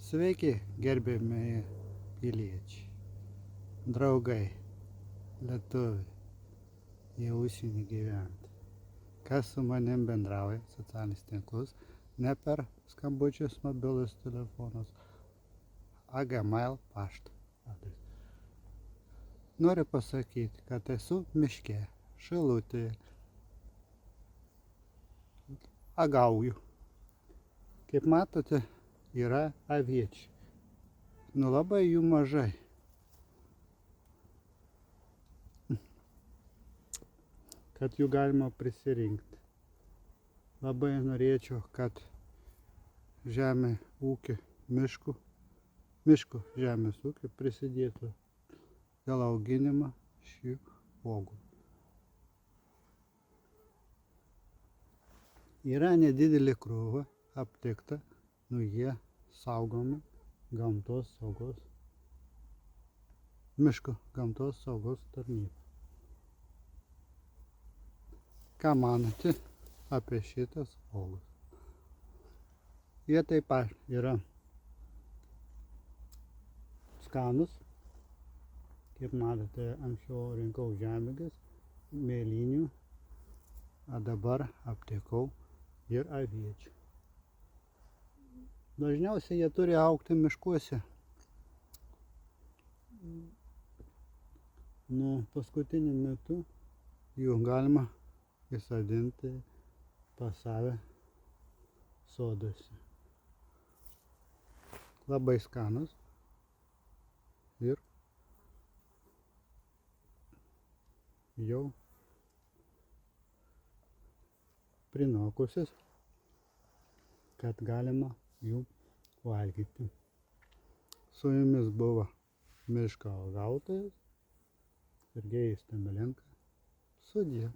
Sveiki, gerbiami piliečiai, draugai, lietuviai, į užsienį gyventi. Kas su manim bendrauja socialinius tinklus, ne per skambučius mobilus telefonus, a Gmail pašto adresu. Noriu pasakyti, kad esu miške, šilutėje, agauju. Kaip matote, yra aviečių. Labai jų mažai. Kad jų galima prisirinkti. Labai norėčiau, kad žemė ūkio miško žemės ūkio prisidėtų dėl auginimo šių uogų. Yra nedidelė krūva aptikta, jie saugomi gamtos saugos, miško gamtos saugos tarnyba. Ką manote apie šitas uogas? Jie taip pat yra skanus. Kaip matote, anksčiau rinkau žemuoges, mėlynių, o dabar aptikau ir aviečių. Dažniausiai jie turi augti miškuose. Nuo paskutiniu metu jų galima įsodinti pas save soduose. Labai skanus ir jau prinokusius, kad galima jų valgyti. Su jumis buvo miško uogautojas Sergejus Tamelenko. Sudie.